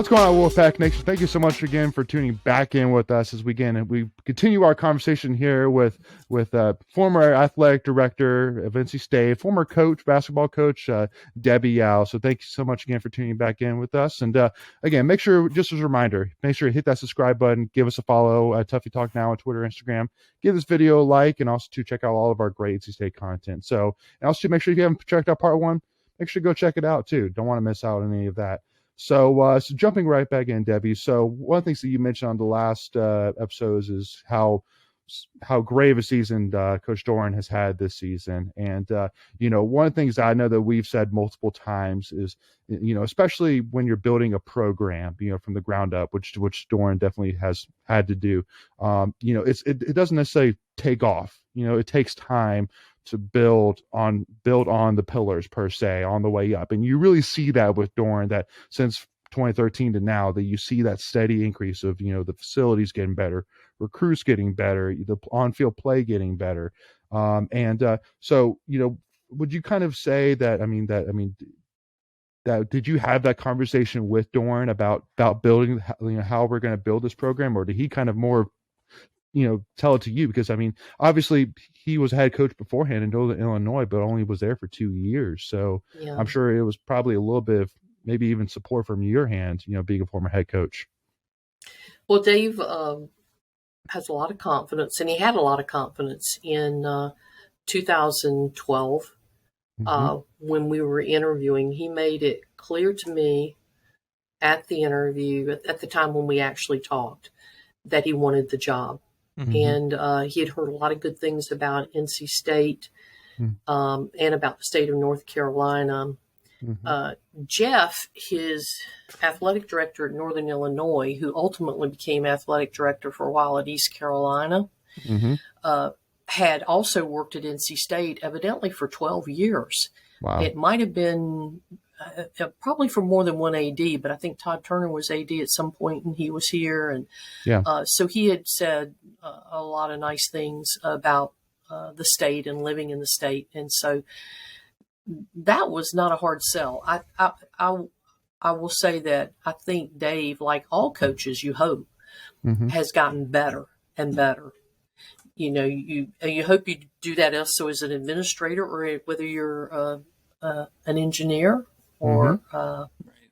What's going on, Wolfpack Nation? Thank you so much again for tuning back in with us as we continue our conversation here with former athletic director of NC State, former basketball coach, Debbie Yow. So thank you so much again for tuning back in with us. And again, make sure, just as a reminder, make sure you hit that subscribe button, give us a follow at Tuffy Talk Now on Twitter, Instagram. Give this video a like, and also to check out all of our great NC State content. So, and also make sure if you haven't checked out part 1, make sure to go check it out too. Don't want to miss out on any of that. So jumping right back in, Debbie. So one of the things that you mentioned on the last episodes is how great of a season Coach Doeren has had this season. And, one of the things I know that we've said multiple times is, especially when you're building a program, from the ground up, which Doeren definitely has had to do, it doesn't necessarily take off. It takes time to build on the pillars per se on the way up. And you really see that with Doeren, that since 2013 to now, that you see that steady increase of, the facilities getting better, recruits getting better, the on-field play getting better. So, would you kind of say that, that did you have that conversation with Doeren about building, how we're going to build this program, or did he kind of more tell it to you? Because obviously he was a head coach beforehand in Illinois, but only was there for 2 years. So yeah. I'm sure it was probably a little bit of maybe even support from your hand, being a former head coach. Well, Dave has a lot of confidence, and he had a lot of confidence in 2012 when we were interviewing. He made it clear to me at the interview, at the time when we actually talked, that he wanted the job. And he had heard a lot of good things about NC State and about the state of North Carolina. Jeff, his athletic director at Northern Illinois, who ultimately became athletic director for a while at East Carolina, had also worked at NC State evidently for 12 years. Wow. It might have been probably for more than one AD, but I think Todd Turner was AD at some point and he was here. And so he had said a lot of nice things about the state and living in the state. And so that was not a hard sell. I will say that I think Dave, like all coaches, you hope, has gotten better and better. You hope you do that also as an administrator, or whether you're an engineer or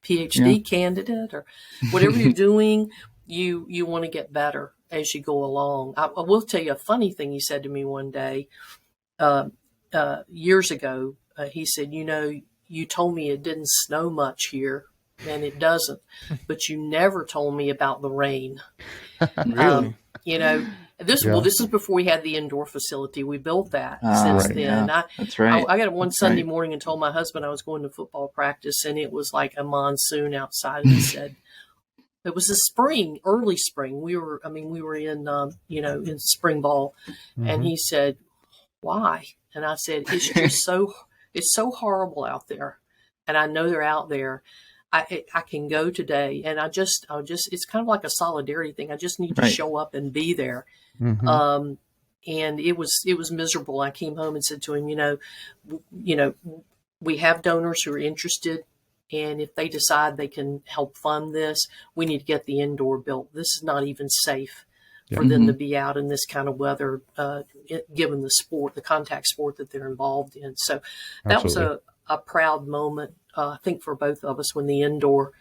PhD candidate or whatever you're doing, you want to get better as you go along. I will tell you a funny thing he said to me one day years ago. He said, you told me it didn't snow much here, and it doesn't, but you never told me about the rain. Really? This is before we had the indoor facility. We built that since then. Yeah. That's right. I got up one Sunday morning and told my husband I was going to football practice, and it was like a monsoon outside. And he said it was early spring. We were in in spring ball, and he said, "Why?" And I said, "It's just it's so horrible out there, and I know they're out there. I can go today, and I'll just it's kind of like a solidarity thing. I just need to show up and be there." And it was miserable. I came home and said to him, we have donors who are interested, and if they decide they can help fund this, we need to get the indoor built. This is not even safe for them to be out in this kind of weather, given the contact sport that they're involved in. So that was a proud moment, I think, for both of us when the indoor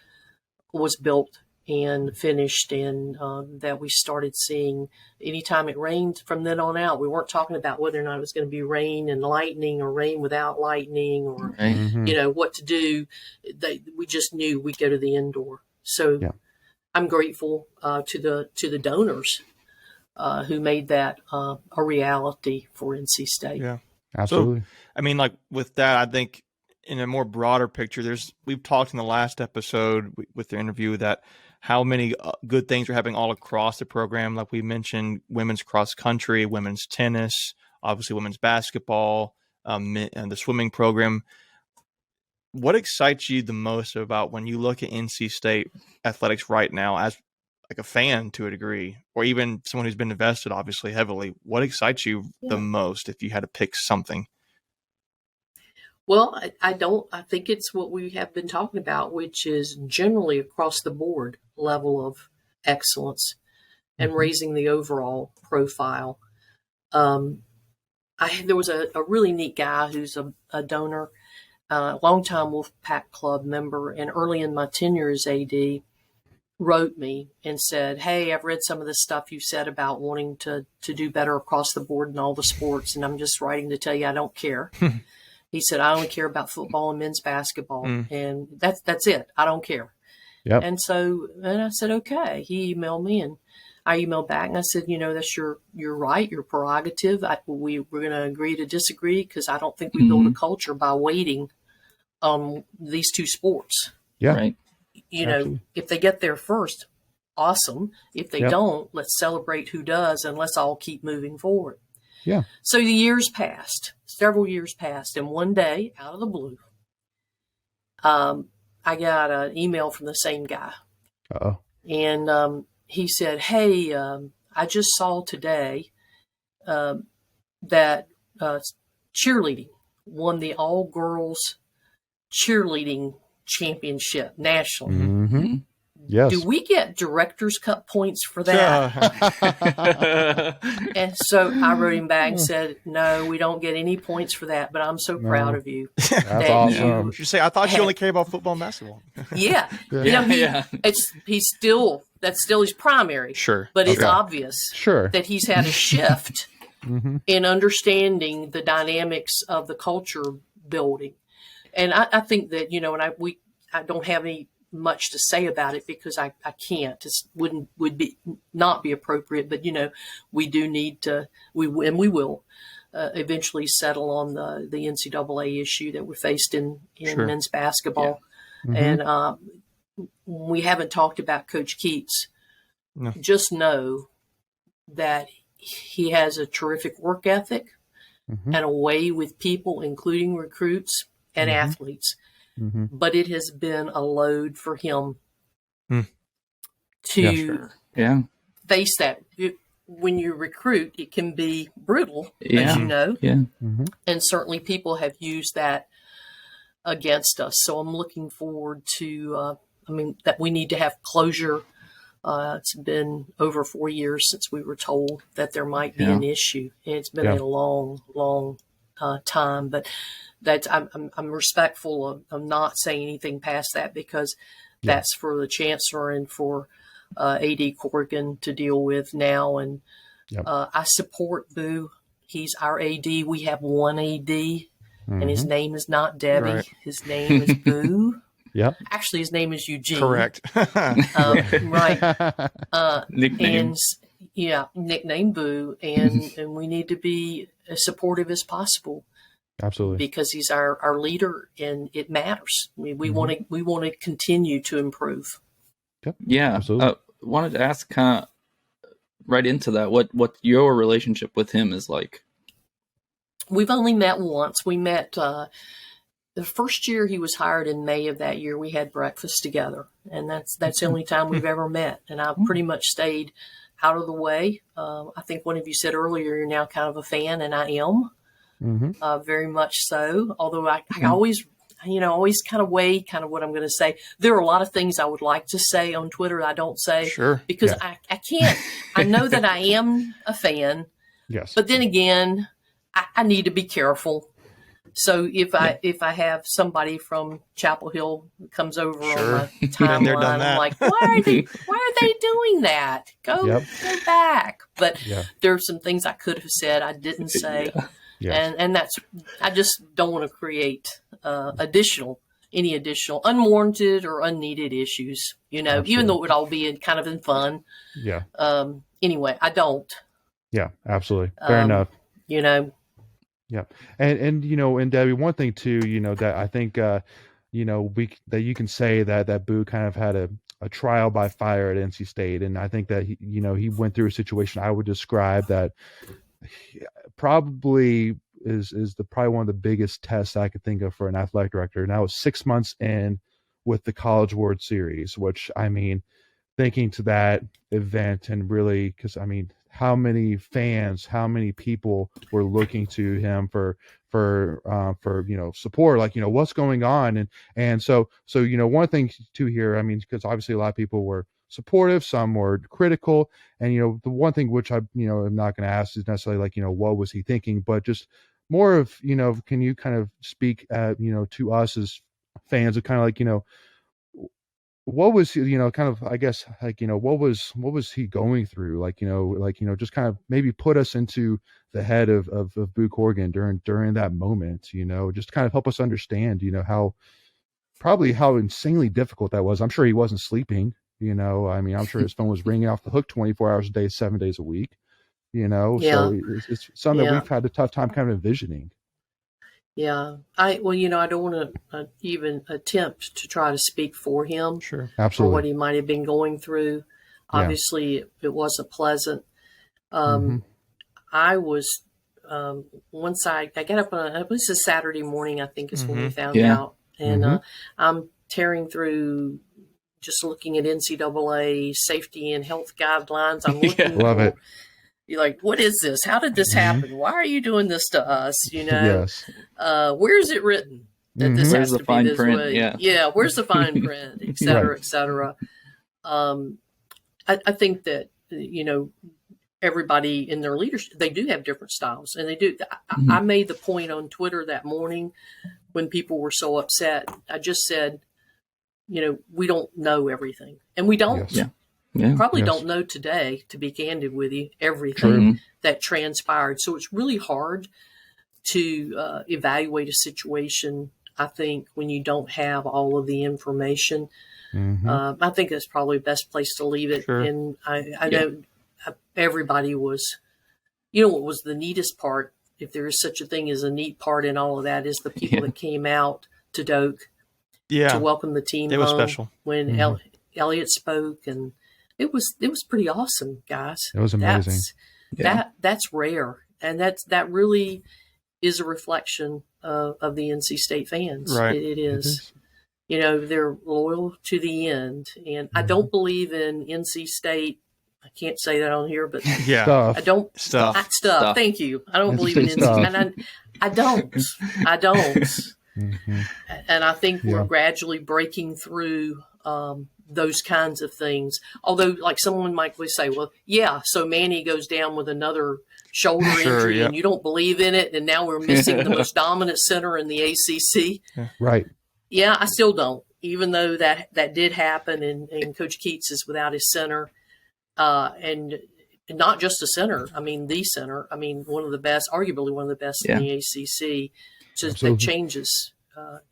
was built and finished, and that we started seeing anytime it rained from then on out. We weren't talking about whether or not it was going to be rain and lightning or rain without lightning or, what to do. We just knew we'd go to the indoor. So I'm grateful to the donors who made that a reality for NC State. Yeah, absolutely. So, with that, I think in a more broader picture, we've talked in the last episode with the interview that how many good things are happening all across the program. Like we mentioned, women's cross country, women's tennis, obviously women's basketball, and the swimming program. What excites you the most about when you look at NC State athletics right now as like a fan to a degree, or even someone who's been invested obviously heavily? What excites you the most if you had to pick something? Well, I don't. I think it's what we have been talking about, which is generally across the board level of excellence and raising the overall profile. Um, there was a really neat guy who's a donor, longtime Wolfpack Club member, and early in my tenure as AD, wrote me and said, "Hey, I've read some of the stuff you said about wanting to do better across the board in all the sports, and I'm just writing to tell you I don't care." He said, "I only care about football and men's basketball, and that's it. I don't care." Yep. And I said, "Okay." He emailed me, and I emailed back, and I said, "That's you're right, your prerogative. We're going to agree to disagree, because I don't think we build a culture by waiting on these two sports. Yeah. Right. Absolutely. If they get there first, awesome. If they Yep. don't, let's celebrate who does, and let's all keep moving forward." Yeah. So the years passed, several years passed, and one day, out of the blue, I got an email from the same guy. Uh-oh. And he said, "Hey, I just saw today that cheerleading won the all-girls cheerleading championship nationally. Mm-hmm. Yes. Do we get director's cut points for that?" And so I wrote him back and said, "No, we don't get any points for that, but I'm so proud of you." That's awesome. You should say, I thought you only care about football and basketball. Yeah. Yeah. That's still his primary. Sure. But it's Okay. obvious Sure. that he's had a shift Mm-hmm. in understanding the dynamics of the culture building. And I think that, and I don't have any much to say about it, because I can't. It would not be appropriate. But we do need to. We will eventually settle on the NCAA issue that we're faced in Sure. men's basketball, Mhm. and we haven't talked about Coach Keats. No. Just know that he has a terrific work ethic Mhm. and a way with people, including recruits and Mhm. athletes. Mhm. But it has been a load for him Mm. to Yeah, sure. Yeah. face that. When you recruit, it can be brutal, Yeah. as you know, Yeah. Mhm. and certainly people have used that against us. So I'm looking forward to, that we need to have closure. It's been over 4 years since we were told that there might be an issue. And it's been Yeah. a long, long time, but I'm respectful of not saying anything past that, because Yeah. that's for the chancellor and for AD Corrigan to deal with now. And Yep. I support Boo. He's our AD. We have one AD, and his Mhm. name is not Debbie. Right. His name is Boo. Yep. Actually, his name is Eugene. Correct. Right. Nickname. And nickname Boo, and we need to be as supportive as possible, Absolutely. because he's our leader, and it matters. We Mhm. want to continue to improve. Yeah. Absolutely. Wanted to ask kind of right into that, what your relationship with him is like. We've only met once. We met the first year he was hired in May of that year. We had breakfast together, and that's the only time we've ever met. And I've pretty much stayed out of the way. I think one of you said earlier you're now kind of a fan, and I am Mhm. very much so. Although I always kind of weigh kind of what I'm going to say. There are a lot of things I would like to say on Twitter I don't say, Sure. because Yeah. I can't. I know that I am a fan, Yes. but then again, I need to be careful. So if I have somebody from Chapel Hill who comes over Sure. on my Been there, done timeline, that. I'm like, why are they doing that? Go Yep. back. But Yeah. there are some things I could have said I didn't say, Yes. and that's, I just don't want to create any additional unwarranted or unneeded issues. Even Absolutely. though it would all be kind of in fun. Yeah. Anyway, I don't. Yeah. Absolutely. Fair enough. Yeah. And and Debbie, one thing too, that I think that you can say that Boo kind of had a trial by fire at NC State, and I think that he went through a situation I would describe that probably is probably one of the biggest tests I could think of for an athletic director. And that was 6 months in with the College World Series, which thinking to that event, and really, because how many fans, how many people were looking to him for support, like, what's going on. And so one thing too here, I mean, because obviously a lot of people were supportive, some were critical, and the one thing which I am not going to ask is necessarily like what was he thinking, but just more of can you kind of speak to us as fans of kind of like what was kind of, I guess, like what was he going through, like just kind of maybe put us into the head of Boo Corrigan during that moment, just kind of help us understand how insanely difficult that was. I'm sure he wasn't sleeping. I mean, I'm sure his phone was ringing off the hook 24 hours a day, 7 days a week. So it's something that we've had a tough time kind of envisioning. Yeah. I don't want to even attempt to try to speak for him. Sure. For what he might have been going through. Obviously, it wasn't pleasant. I was, once I got up on, it was a Saturday morning, I think is when we found out. And I'm tearing through, just looking at NCAA safety and health guidelines. I'm looking Love it. You're like, what is this? How did this happen? Why are you doing this to us? Yes. Where is it written that this Where's has the to be this fine print? way? Yeah. Where's the fine print, et cetera, Right. et cetera. I think that, everybody in their leadership, they do have different styles, and they do. I made the point on Twitter that morning when people were so upset. I just said, we don't know everything, and we don't. Yes. Probably Yes. don't know today, to be candid with you, everything that transpired. So it's really hard to evaluate a situation, I think, when you don't have all of the information. I think that's probably the best place to leave it. Sure. And I know everybody was, what was the neatest part, if there is such a thing as a neat part in all of that, is the people that came out to Doak to welcome the team. It was special when Elliott spoke, and it was pretty awesome, guys. It was amazing. That's rare, and that really is a reflection of the NC State fans. Right. It is. They're loyal to the end, and I don't believe in NC State. I can't say that on here, but Stuff. I don't stuff. Thank you. I don't believe in NC, and I don't. And I think we're gradually breaking through those kinds of things. Although, like, someone might say, well, so Manny goes down with another shoulder injury and you don't believe in it, and now we're missing the most dominant center in the ACC. Right. Yeah, I still don't, even though that did happen, and Coach Keats is without his center. And not just a center, I mean, the center. I mean, one of the best, arguably one of the best in the ACC. So that changes.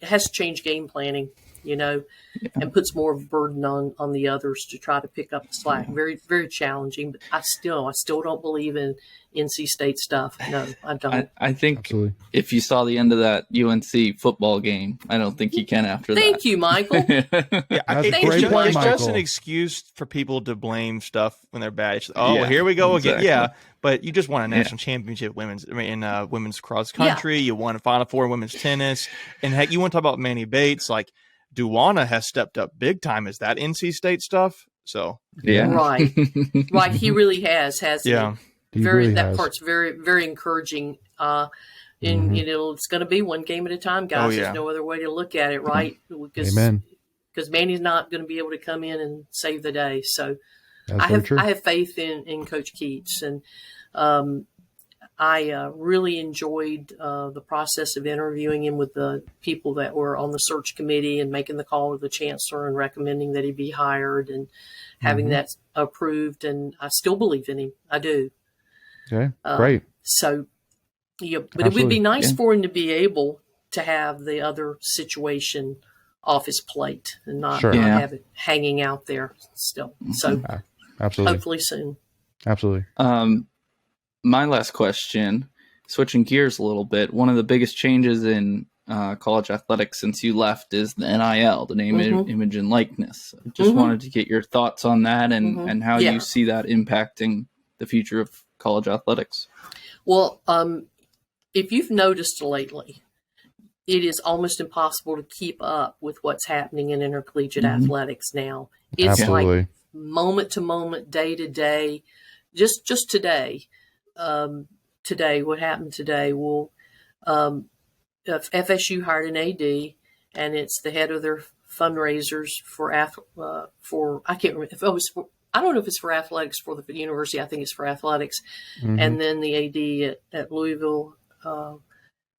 It has to change game planning, and puts more burden on the others to try to pick up the slack. Very, very challenging. But I still don't believe in NC State stuff. No, I don't. I think if you saw the end of that UNC football game, I don't think you can after that. Thank you, Michael. It's just an excuse for people to blame stuff when they're bad. Just, here we go again. Yeah, but you just won a national championship in women's cross country. You won a Final Four in women's tennis, and heck, you want to talk about Manny Bates? Like, Duwana has stepped up big time. Is that NC State stuff? So right. He really has, hasn't he? Yeah. That part's very, very encouraging. And it's going to be one game at a time, guys. There's no other way to look at it, right? Because Manny's not going to be able to come in and save the day. So I have faith in Coach Keats, and I really enjoyed the process of interviewing him with the people that were on the search committee and making the call to the chancellor and recommending that he be hired and having that approved. And I still believe in him. I do. Okay, great. So, but it would be nice for him to be able to have the other situation off his plate and not have it hanging out there still. So, absolutely, hopefully soon. Absolutely. My last question, switching gears a little bit. One of the biggest changes in college athletics since you left is the NIL, the name, image, and likeness. I just wanted to get your thoughts on that and how you see that impacting the future of college athletics. Well, if you've noticed lately, it is almost impossible to keep up with what's happening in intercollegiate athletics now. It's like moment to moment, day to day. Just today, what happened today? Well, FSU hired an AD, and it's the head of their fundraisers for I can't remember if it was I don't know if it's for athletics for the university. I think it's for athletics. And then the AD at Louisville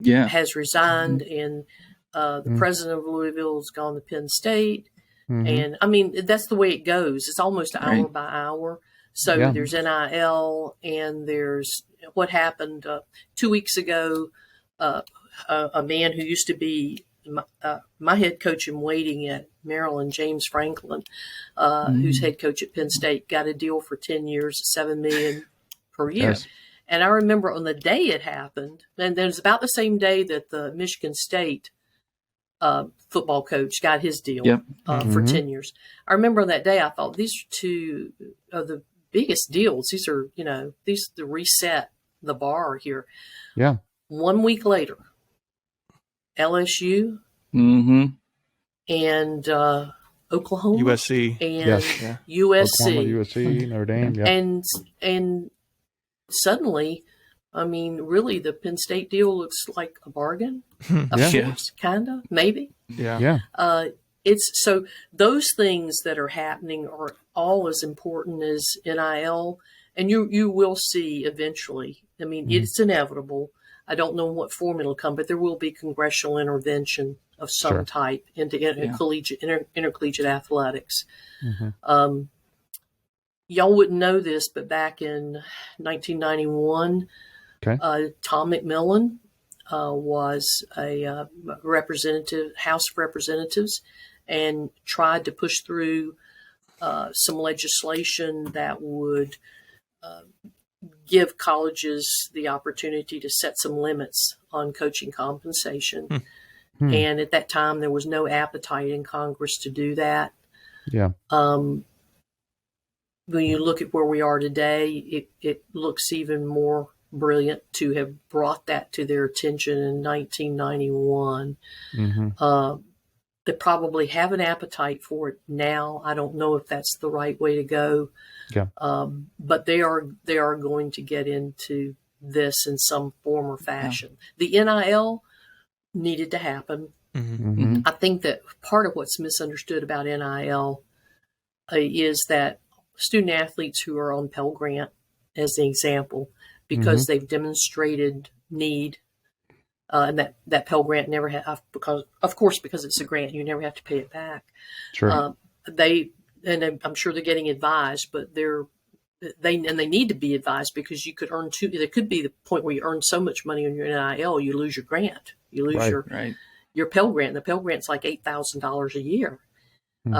has resigned, and the president of Louisville has gone to Penn State. And I mean, that's the way it goes. It's almost hour by hour. So there's NIL, and there's what happened 2 weeks ago. A man who used to be my head coach in waiting at Maryland, James Franklin, who's head coach at Penn State, got a deal for 10 years, $7 million per year. Yes. And I remember on the day it happened, and it was about the same day that the Michigan State football coach got his deal for 10 years. I remember on that day, I thought these are two of the biggest deals. These are, these to reset the bar here. Yeah. 1 week later, LSU and Oklahoma, USC, and USC, Oklahoma, USC, Notre Dame, and suddenly, I mean, really, the Penn State deal looks like a bargain. Of course, kind of, maybe. Yeah. It's so those things that are happening are all as important as NIL, and you will see eventually. I mean, it's inevitable. I don't know in what form it'll come, but there will be congressional intervention of some type into intercollegiate athletics. Y'all wouldn't know this, but back in 1991, Tom McMillan was a representative, House of Representatives, and tried to push through some legislation that would give colleges the opportunity to set some limits on coaching compensation. And at that time, there was no appetite in Congress to do that. Yeah. When you look at where we are today, it looks even more brilliant to have brought that to their attention in 1991. They probably have an appetite for it now. I don't know if that's the right way to go. Yeah. But they are going to get into this in some form or fashion. The NIL needed to happen. I think that part of what's misunderstood about NIL is that student athletes who are on Pell Grant, as an example, because they've demonstrated need, and that Pell Grant never have, because it's a grant, you never have to pay it back. Sure. And I'm sure they're getting advised, but they need to be advised, because you could earn there could be the point where you earn so much money on your NIL, you lose your grant, you lose your Pell Grant. The Pell Grant's like $8,000 a year,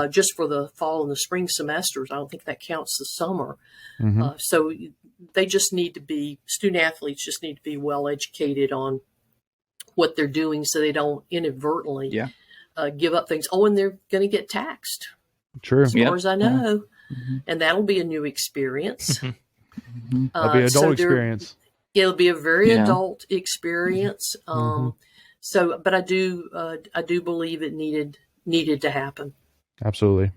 just for the fall and the spring semesters. I don't think that counts the summer. So they just need to be, student athletes just need to be well educated on what they're doing, so they don't inadvertently give up things. Oh, and they're going to get taxed. True. As far as I know. And that'll be a new experience. That'll be an adult experience. It'll be a very adult experience. So, but I do believe it needed to happen. Absolutely.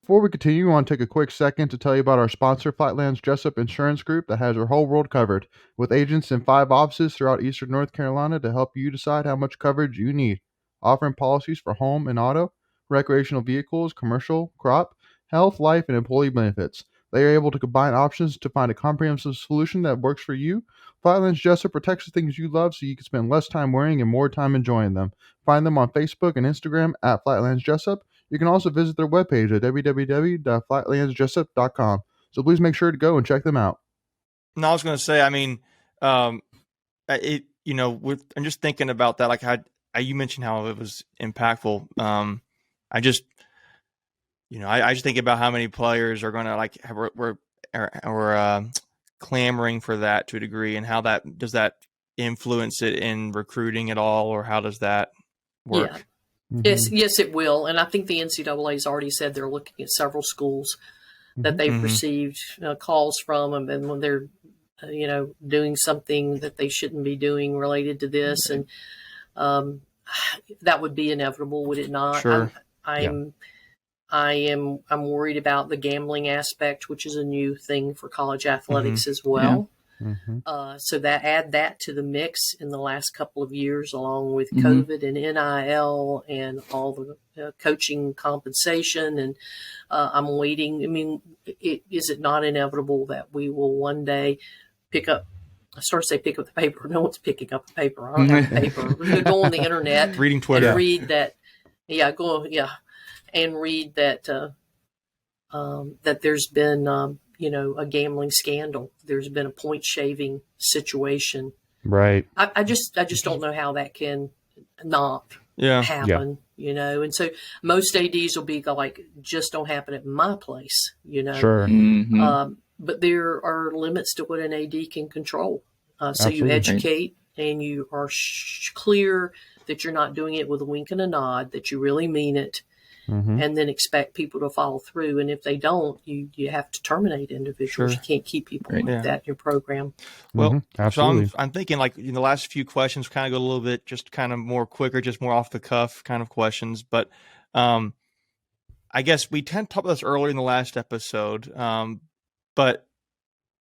Before we continue, I want to take a quick second to tell you about our sponsor, Flightlands Jessup Insurance Group, that has your whole world covered, with agents in 5 offices throughout Eastern North Carolina to help you decide how much coverage you need, offering policies for home and auto, recreational vehicles, commercial, crop, health, life, and employee benefits. They are able to combine options to find a comprehensive solution that works for you. Flightlands Jessup protects the things you love, so you can spend less time worrying and more time enjoying them. Find them on Facebook and Instagram at Flightlands Jessup. You can also visit their webpage at www.flightlandsjessup.com. So please make sure to go and check them out. No, I was going to say, I mean, I'm just thinking about that, like how you mentioned how it was impactful. I just think about how many players are going to we're clamoring for that to a degree, and how does that influence it in recruiting at all, or how does that work? Yeah. Yes, it will. And I think the NCAA has already said they're looking at several schools that they've received calls from them, and when they're, doing something that they shouldn't be doing related to this, and that would be inevitable, would it not? Sure. I'm worried about the gambling aspect, which is a new thing for college athletics as well. So that add that to the mix in the last couple of years, along with COVID and NIL and all the coaching compensation. And I'm waiting. I mean, is it not inevitable that we will one day pick up? I started to say pick up the paper. No one's picking up the paper. I don't have the paper. We're going to go on the internet, reading Twitter, and read that. And read that that there's been a gambling scandal. There's been a point shaving situation. Right. I just don't know how that can not happen. And so most ADs will be like, just don't happen at my place. Sure. But there are limits to what an AD can control. So Absolutely. you educate and you are clear that you're not doing it with a wink and a nod, that you really mean it, and then expect people to follow through. And if they don't, you have to terminate individuals. Sure. You can't keep people like that in your program. Well, absolutely. So I'm thinking like in the last few questions kind of go a little bit just kind of more quicker, just more off the cuff kind of questions. But I guess we tend to talk about this earlier in the last episode. But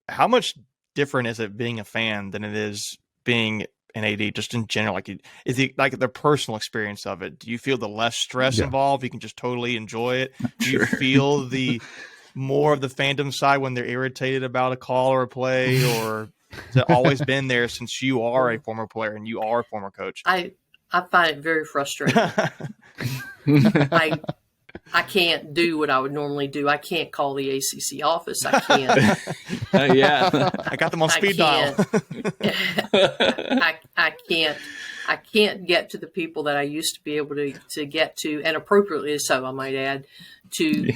how much different is it being a fan than it is being an AD, just in general? Like, is it like the personal experience of it? Do you feel the less stress involved? You can just totally enjoy it. Do you feel the more of the fandom side when they're irritated about a call or a play, or has it always been there since you are a former player and you are a former coach? I find it very frustrating. I can't do what I would normally do. I can't call the ACC office. I can't. I got them on speed dial. I can't get to the people that I used to be able to get to, and appropriately so, I might add, to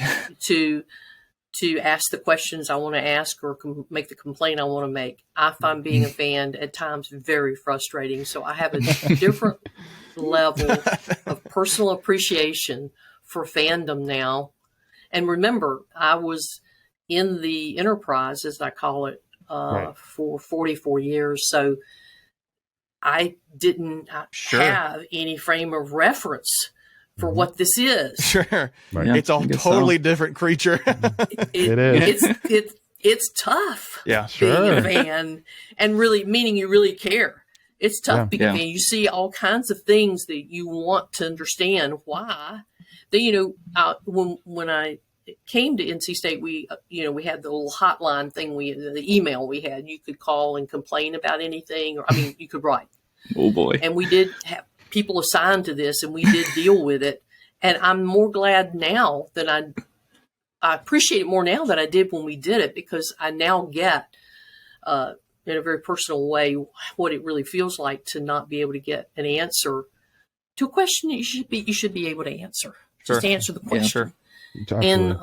ask the questions I want to ask or make the complaint I want to make. I find being a fan at times very frustrating. So I have a different level of personal appreciation for fandom now. And remember, I was in the enterprise, as I call it, for 44 years. So I didn't have any frame of reference for what this is. Sure. Right. It's a totally different creature. It is. It's tough. Yeah, being a fan, and really meaning you really care. It's tough because you see all kinds of things that you want to understand why. When I came to NC State, we had the little hotline thing, the email we had. You could call and complain about anything, or you could write. Oh boy! And we did have people assigned to this, and we did deal with it. And I'm more glad now than I appreciate it more now than I did when we did it, because I now get in a very personal way what it really feels like to not be able to get an answer to a question that you should be able to answer. Just answer the question. And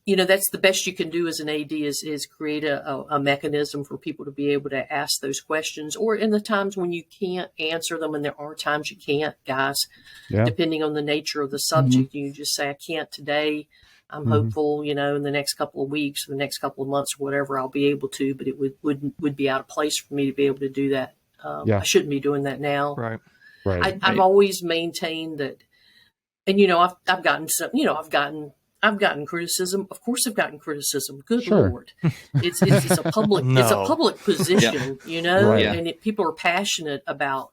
that's the best you can do as an AD is create a mechanism for people to be able to ask those questions, or in the times when you can't answer them, and there are times you can't, guys, depending on the nature of the subject, you just say, I can't today. I'm hopeful, in the next couple of weeks, or the next couple of months, or whatever, I'll be able to, but it would be out of place for me to be able to do that. I shouldn't be doing that now. Right. I've always maintained that. And, I've gotten some, I've gotten criticism. Of course I've gotten criticism. Good Lord. It's a public, it's a public position, and people are passionate about,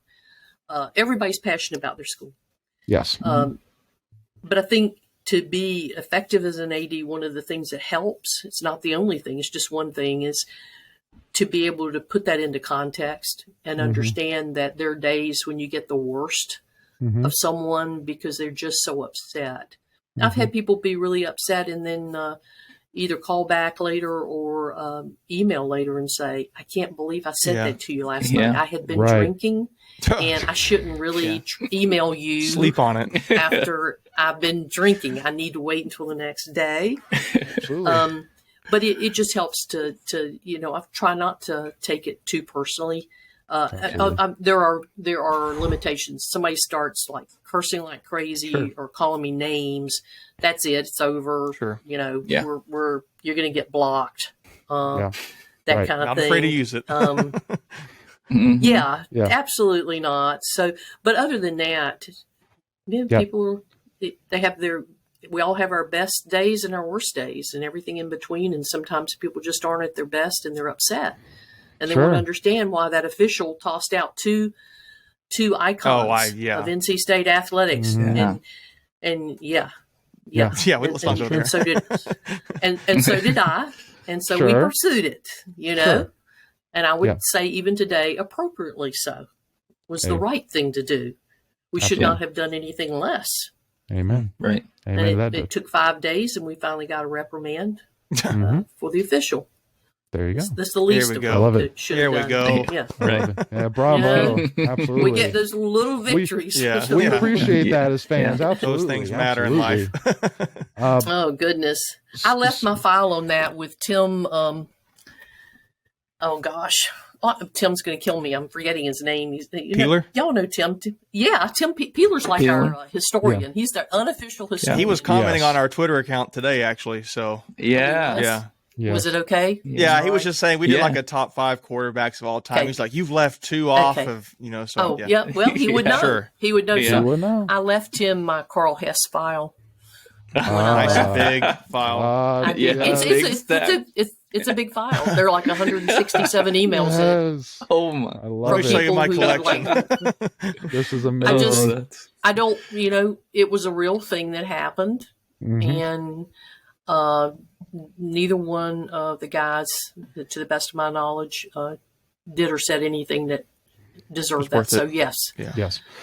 everybody's passionate about their school. Yes. But I think to be effective as an AD, one of the things that helps, it's not the only thing, it's just one thing, is to be able to put that into context and understand that there are days when you get the worst of someone because they're just so upset. I've had people be really upset and then either call back later or email later and say, I can't believe I said that to you last night. I had been drinking and I shouldn't really email you. Sleep on it. after I've been drinking. I need to wait until the next day. But it just helps to I try not to take it too personally. There are limitations. Somebody starts like cursing like crazy or calling me names. That's it. It's over. Sure. You're going to get blocked. That kind of thing. Not afraid to use it. Absolutely not. So, but other than that, people they have their we all have our best days and our worst days and everything in between. And sometimes people just aren't at their best and they're upset. And they Sure. want to understand why that official tossed out two icons of NC State athletics. Mhm. And yeah. Let's not go there. And so did, and so did I. And so we Sure. pursued it, Sure. and I would say even today, appropriately so, was the right thing to do. We should not have done anything less. Amen. Right. Amen to And that. it took 5 days, and we finally got a reprimand Mhm. for the official. There you go. That's the least There we of go. what I love it it. should There have we done. go. Yeah. Love it. Bravo. Absolutely. We get those little victories. We appreciate that as fans. Yeah. Absolutely. Those things matter in life. Oh goodness! I left my file on that with Tim. Oh gosh, Tim's going to kill me. I'm forgetting his name. Peeler? Y'all know Tim. Yeah, Tim Peeler's like our historian. Yeah. He's the unofficial historian. He was commenting Yes. on our Twitter account today, actually. So Yeah. yeah. Yes. Was it okay? Yeah, he was just saying we did Yeah. like a top 5 quarterbacks of all time. Okay. He's like, you've left 2 off Okay. of, so Oh yeah. Well, he would know. Sure. He would know. Yeah. So You would know. I left him my Carl Hess file. Nice Ah. big file. I did. Yeah, big stack. It's a big file. There are like 167 emails in it. Yes. Oh my. I Let love me show it. you my people who, collection. This is I amazing. just- that's I don't, it was a real thing that happened. Mhm. And neither one of the guys, to the best of my knowledge, did or said anything that deserved that. worth So it. yes,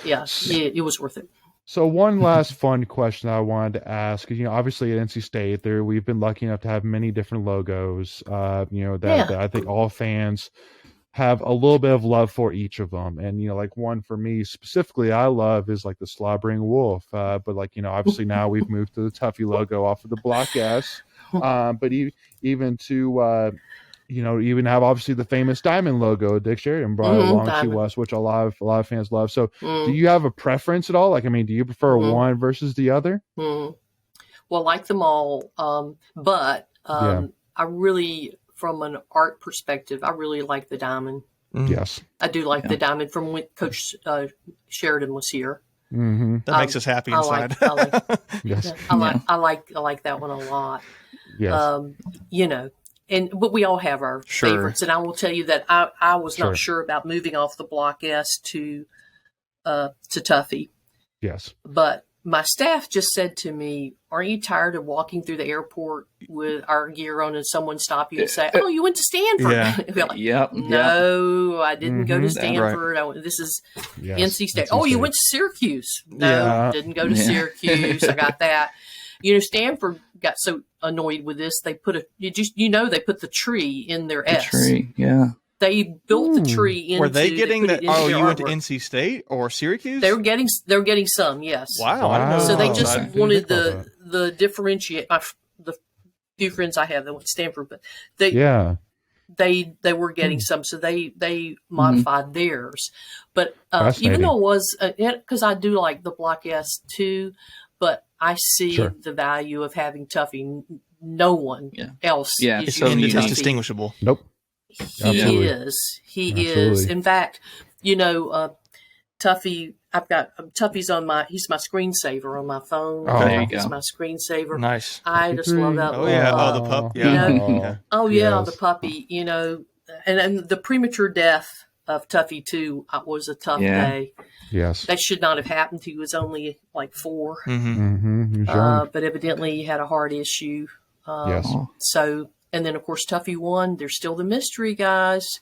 Yes. it was worth it. So one last fun question I wanted to ask is, obviously at NC State, we've been lucky enough to have many different logos, that I think all fans have a little bit of love for each of them. And, like one for me specifically, I love is like the slobbering wolf. But obviously now we've moved to the Tuffy logo off of the block S. But even to, even have obviously the famous diamond logo Dick Sheridan brought along diamond. to us, which a lot of fans love. So Mm, do you have a preference at all? Like, do you prefer Mhm. one versus the other? mm. Well, like them all, but Yeah. I really, from an art perspective, I really like the diamond. Mhm. Yes. I do like Yeah. the diamond from when Coach Sheridan was here. Mm-hmm. That makes us happy I inside. Yes. I like that one a lot. Yes. But we all have our Sure. favorites, and I will tell you that I was Sure. not sure about moving off the block S to Tuffy, Yes. but my staff just said to me, "Aren't you tired of walking through the airport with our gear on and someone stop you and say, 'Oh, you went to Stanford?'" Yeah. Be like, Yep. "No, I didn't go to Mhm. Stanford. This is Yes. NC State. NC Oh, you State. went to Syracuse? No, Yeah. didn't go to Yeah. Syracuse. I got that." Stanford got so annoyed with this. They put they put the tree in their The S. tree. Yeah. They built the Ooh. tree into. Were they getting put that? it into Oh, their you went to artwork. NC State or Syracuse? They were getting some, yes. Wow. I didn't know So they that. just Okay. wanted Didn't think the differentiate. The few friends I have that went to Stanford, but they Yeah. they were getting some, so they modified theirs. But even though it was because I do like the block S too, but I see Sure. the value of having Tuffy. No one Yeah. else Yeah, is it's so using And it's unique. Tuffy. distinguishable. Nope. He Absolutely. is. He Absolutely. is. In fact, Tuffy. I've got Tuffy's on he's my screensaver on my phone. Oh, there you He's go. my screensaver. Nice. I just love that. Oh, yeah. little, Oh, the pup. you Yeah. know, Yeah. Oh yeah, Yes. the puppy. And the premature death of Tuffy too was a tough Yeah. day. Yes. That should not have happened. He was only like 4, Mm-hmm. Mm-hmm. Sure. but evidently he had a heart issue. Yes. Oh, So, and then of course Tuffy won. There's still the mystery, guys.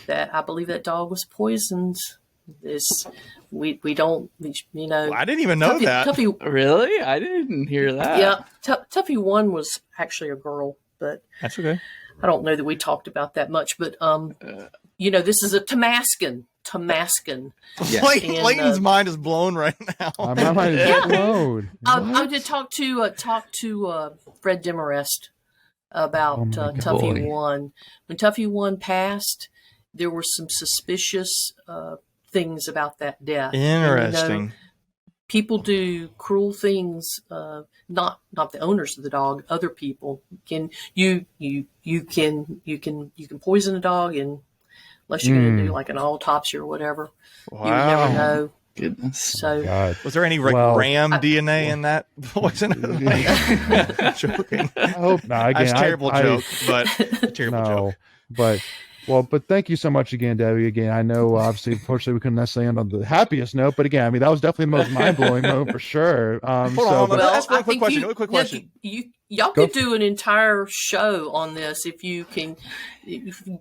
That I believe that dog was poisoned. We don't, Well, I didn't even know that. Tuffy, really? I didn't hear that. yeah, Tuffy 1 was actually a girl, but That's okay. I don't know that we talked about that much. But this is a Tamascan. Yeah. And, Layton's mind is blown right now. My mind is blown. I did talk to Fred Demarest about Oh my Tuffy boy. 1. When Tuffy 1 passed, there were some suspicious things about that death. Interesting. People do cruel things. Not the owners of the dog. Other people can you can poison a dog, and unless you're going to do like an autopsy or whatever, you would never Wow. know. Goodness. So God. Was there any like Well, ram DNA in that poison? Joking. I hope not. Again, That's a terrible joke, but a terrible joke. But thank you so much again, Debbie. Again, I know obviously, unfortunately, we couldn't necessarily end on the happiest note, but again, I mean, that was definitely the most mind-blowing moment for sure. Hold on, but that's I one quick think question. Quick question. Y'all could do an entire show on this if you can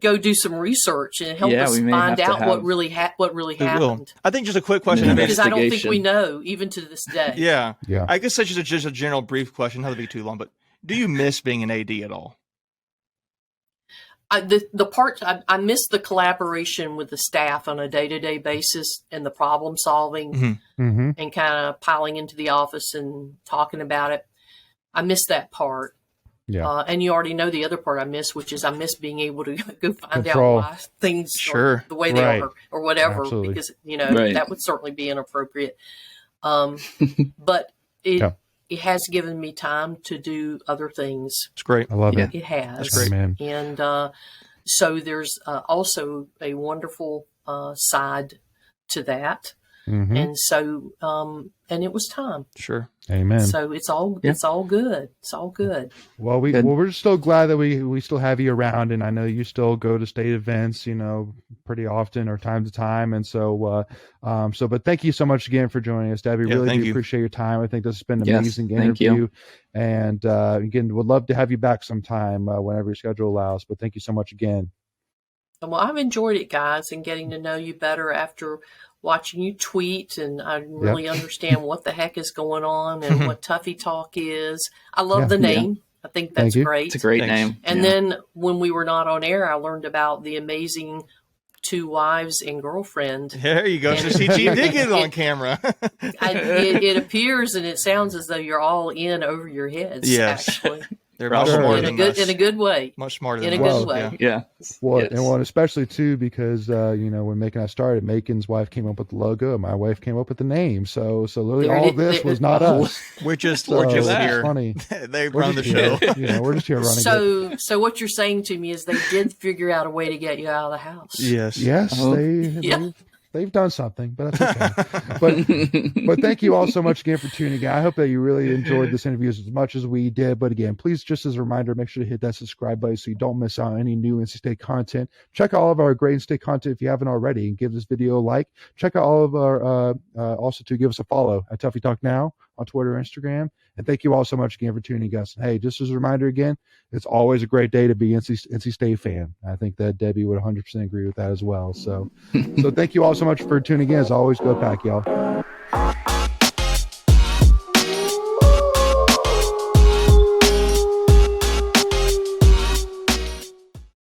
go do some research and help us find out what really happened. I think just a quick question, because I don't think we know even to this day. Yeah. I guess that's just a general brief question. Not to be too long, but do you miss being an AD at all? The part I miss the collaboration with the staff on a day-to-day basis and the problem solving and kind of piling into the office and talking about it. I miss that part. Yeah. And you already know the other part I miss, which is I miss being able to go find out why things are the way they are or whatever, because, that would certainly be inappropriate. But it has given me time to do other things. It's great. I love it. It has. That's great. Man. And so there's also a wonderful side to that. And so, and it was time. Sure. Amen. So it's all good. It's all good. Well, we're still glad that we still have you around, and I know you still go to state events, pretty often or time to time. And so, but thank you so much again for joining us, Debbie. Really do appreciate your time. I think this has been an amazing interview. And again, would love to have you back sometime whenever your schedule allows. But thank you so much again. Well, I've enjoyed it, guys, and getting to know you better after watching you tweet, and I really understand what the heck is going on and what Tuffy Talk is. I love the name. I think that's great. It's a great name. And then when we were not on air, I learned about the amazing 2 wives and girlfriend. There you go. So she did get it on camera. It appears and it sounds as though you're all in over your heads. Yes. Actually. They're much smarter in a good way. Much smarter than in a good way. Yeah. Well, and especially too because when Macon and I started, Macon's wife came up with the logo, and my wife came up with the name. So literally all of this was not us. We're just here. Funny. They run the show. We're just here running it. So what you're saying to me is they did figure out a way to get you out of the house. Yes. They've done something, but that's okay. but thank you all so much again for tuning in. I hope that you really enjoyed this interview as much as we did. But again, please, just as a reminder, make sure to hit that subscribe button so you don't miss out on any new NC State content. Check out all of our great NC State content if you haven't already, and give this video a like. Check out all of our, also to give us a follow at Tuffy Talk Now on Twitter and Instagram. And thank you all so much again for tuning in, us. Hey, just as a reminder again, it's always a great day to be NC State fan. I think that Debbie would 100% agree with that as well. So thank you all so much for tuning in. As always, go Pack, y'all.